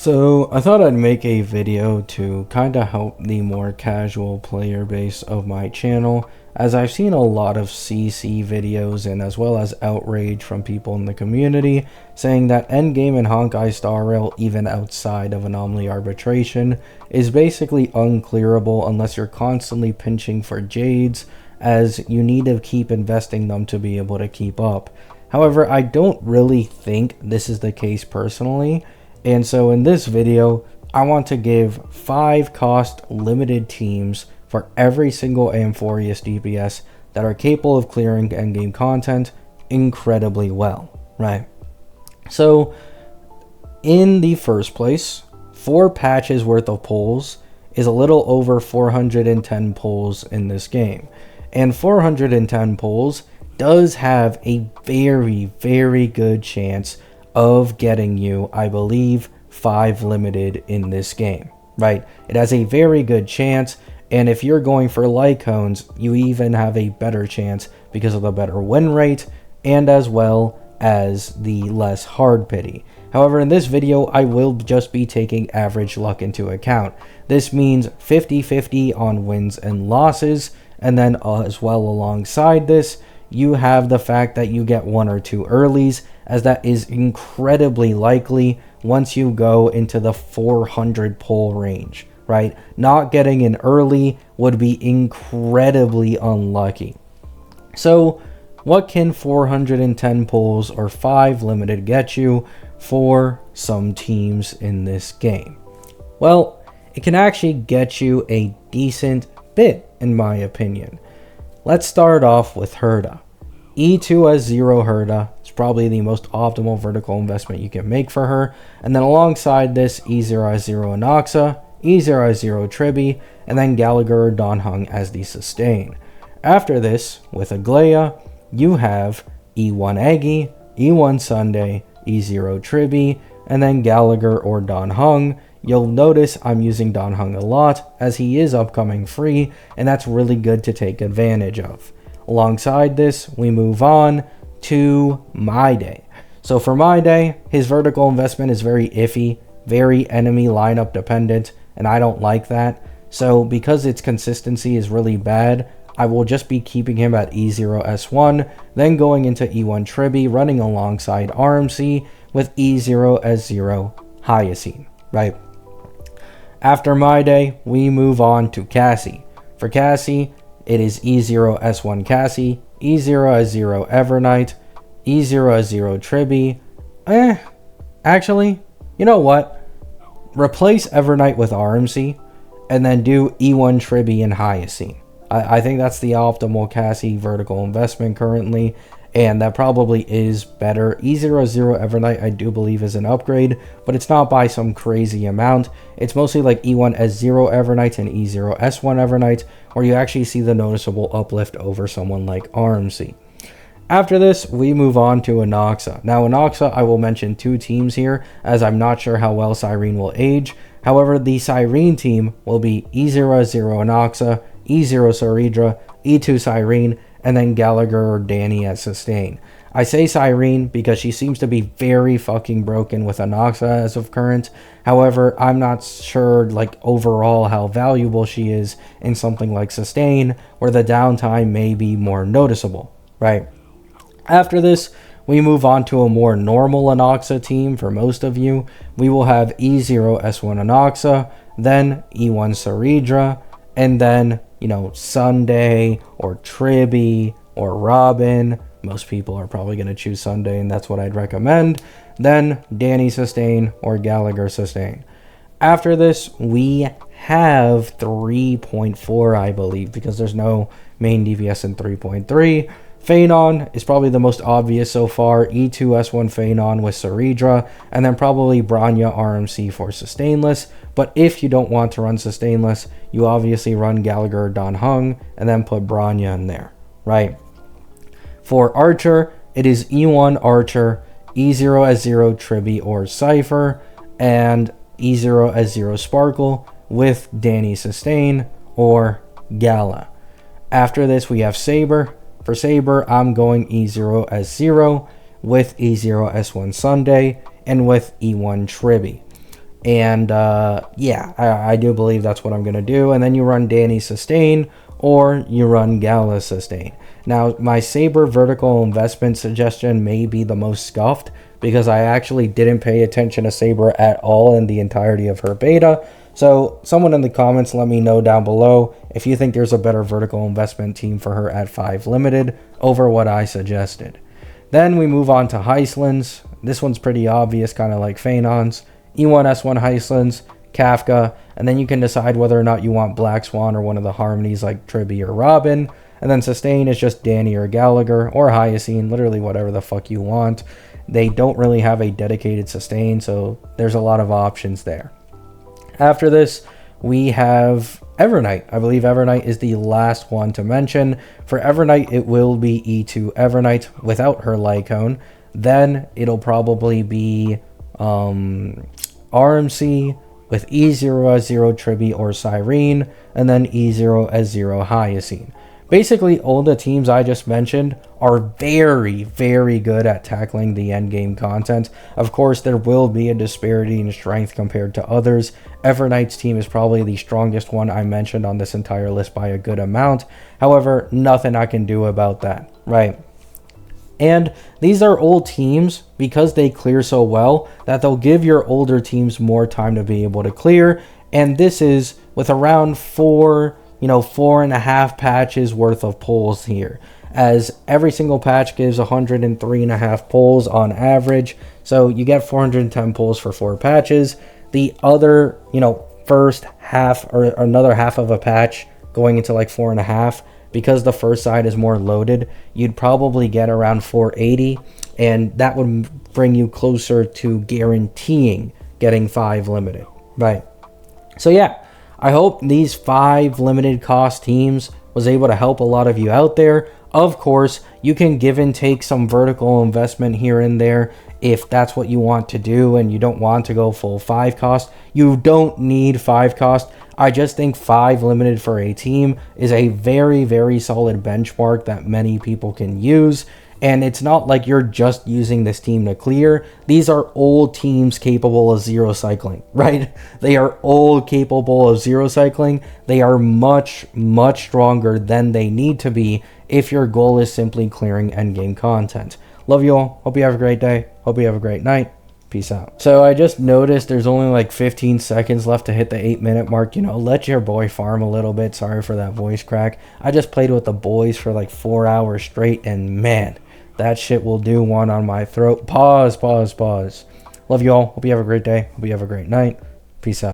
So I thought I'd make a video to kind of help the more casual player base of my channel, as I've seen a lot of CC videos and as well as outrage from people in the community saying that Endgame and Honkai Star Rail, even outside of anomaly arbitration, is basically unclearable unless you're constantly pinching for jades, as you need to keep investing them to be able to keep up. However, I don't really think this is the case personally. And so in this video, I want to give 5 cost limited teams for every single Amphoreus DPS that are capable of clearing endgame content incredibly well, right? So in the first place, 4 patches worth of pulls is a little over 410 pulls in this game. And 410 pulls does have a very good chance of getting you, I believe, 5 limited in this game, right? It has a very good chance, and if you're going for Lycones, you even have a better chance because of the better win rate and as well as the less hard pity. However, in this video, I will just be taking average luck into account. This means 50-50 on wins and losses, and then as well alongside this, you have the fact that you get 1 or 2 earlies, as that is incredibly likely once you go into the 400 pull range, right? Not getting an early would be incredibly unlucky. So what can 410 pulls or 5 limited get you for some teams in this game? Well, it can actually get you a decent bit, in my opinion. Let's start off with Herda. E2 as 0 Herda is probably the most optimal vertical investment you can make for her. And then alongside this, E0 as 0 Inoxa, E0 as 0 Tribi, and then Gallagher or Donhung as the sustain. After this, with Aglaia, you have E1 Eggy, E1 Sunday, E0 Tribi, and then Gallagher or Donhung. You'll notice I'm using Donhung a lot, as he is upcoming free, and that's really good to take advantage of. Alongside this, we move on to My Day. So for My Day, his vertical investment is very iffy, very enemy lineup dependent, and I don't like that. So because its consistency is really bad, I will just be keeping him at E0 S1, then going into E1 Tribi, running alongside RMC with E0 S0 Hyacinth, right? After My Day, we move on to Cassie. For Cassie, it is E0 S1 Cassie, E0 S0 Evernight, E0 S0 Tribi. Actually, you know what? Replace Evernight with RMC, and then do E1 Tribi and Hyacinth. I think that's the optimal Cassie vertical investment currently, and that probably is better. E0 S0 Evernight I do believe is an upgrade, but it's not by some crazy amount. It's mostly like E1 S0 Evernight and E0 S1 Evernight, where you actually see the noticeable uplift over someone like RMC. After this, we move on to Inoxa. Now Inoxa, I will mention 2 teams here, as I'm not sure how well Cyrene will age. However, the Cyrene team will be E0 S0 Inoxa, E0 Saridra, E2 Cyrene, and then Gallagher or Danny at sustain. I say Cyrene because she seems to be very fucking broken with Inoxa as of current. However, I'm not sure like overall how valuable she is in something like sustain, where the downtime may be more noticeable, right? After this, we move on to a more normal Inoxa team for most of you. We will have E0 S1 Inoxa, then E1 Saridra, and then, you know, Sunday or Tribi or Robin. Most people are probably going to choose Sunday, and that's what I'd recommend. Then Danny sustain or Gallagher sustain. After this, we have 3.4, I believe, because there's no main DPS in 3.3. Phanon is probably the most obvious so far. E2 S1 Phanon with Saridra, and then probably Branya RMC for sustainless. But if you don't want to run sustainless, you obviously run Gallagher or Donhung, and then put Branya in there, right? For Archer, it is E1 Archer, E0 S0 Tribi or Cypher, and E0 S0 Sparkle with Danny sustain or Gala. After this, we have Saber. For Saber, I'm going E0 S0 with E0 S1 Sunday and with E1 Tribi. And yeah, I do believe that's what I'm going to do. And then you run Danny sustain, or you run Gala sustain. Now, my Saber vertical investment suggestion may be the most scuffed, because I actually didn't pay attention to Saber at all in the entirety of her beta. So someone in the comments, let me know down below if you think there's a better vertical investment team for her at 5 limited over what I suggested. Then we move on to Hecelands. This one's pretty obvious, kind of like Phaenon's. E1, S1 Hecelands, Kafka, and then you can decide whether or not you want Black Swan or one of the harmonies like Tribby or Robin. And then sustain is just Danny or Gallagher or Hyacine, literally whatever the fuck you want. They don't really have a dedicated sustain, so there's a lot of options there. After this, we have Evernight. I believe Evernight is the last one to mention. For Evernight, it will be E2 Evernight without her Lycone. Then it'll probably be RMC with E0 as 0 Tribby or Cyrene, and then E0 as 0 Hyacine. Basically, all the teams I just mentioned are very, very good at tackling the endgame content. Of course, there will be a disparity in strength compared to others. Evernight's team is probably the strongest one I mentioned on this entire list by a good amount. However, nothing I can do about that, right? And these are old teams because they clear so well that they'll give your older teams more time to be able to clear. And this is with around 4.5 patches worth of pulls here, as every single patch gives 103.5 pulls on average. So you get 410 pulls for 4 patches. The other, first half or another half of a patch going into like 4.5, because the first side is more loaded, you'd probably get around 480, and that would bring you closer to guaranteeing getting 5 limited, right? So yeah, I hope these 5 limited cost teams was able to help a lot of you out there. Of course, you can give and take some vertical investment here and there if that's what you want to do and you don't want to go full 5 cost. You don't need 5 cost. I just think 5 limited for a team is a very, very solid benchmark that many people can use. And it's not like you're just using this team to clear. These are old teams capable of 0 cycling, right? They are all capable of 0 cycling. They are much, much stronger than they need to be if your goal is simply clearing endgame content. Love you all. Hope you have a great day. Hope you have a great night. Peace out. So I just noticed there's only like 15 seconds left to hit the 8-minute mark. Let your boy farm a little bit. Sorry for that voice crack. I just played with the boys for like 4 hours straight, and man, that shit will do one on my throat. Pause. Love you all. Hope you have a great day. Hope you have a great night. Peace out.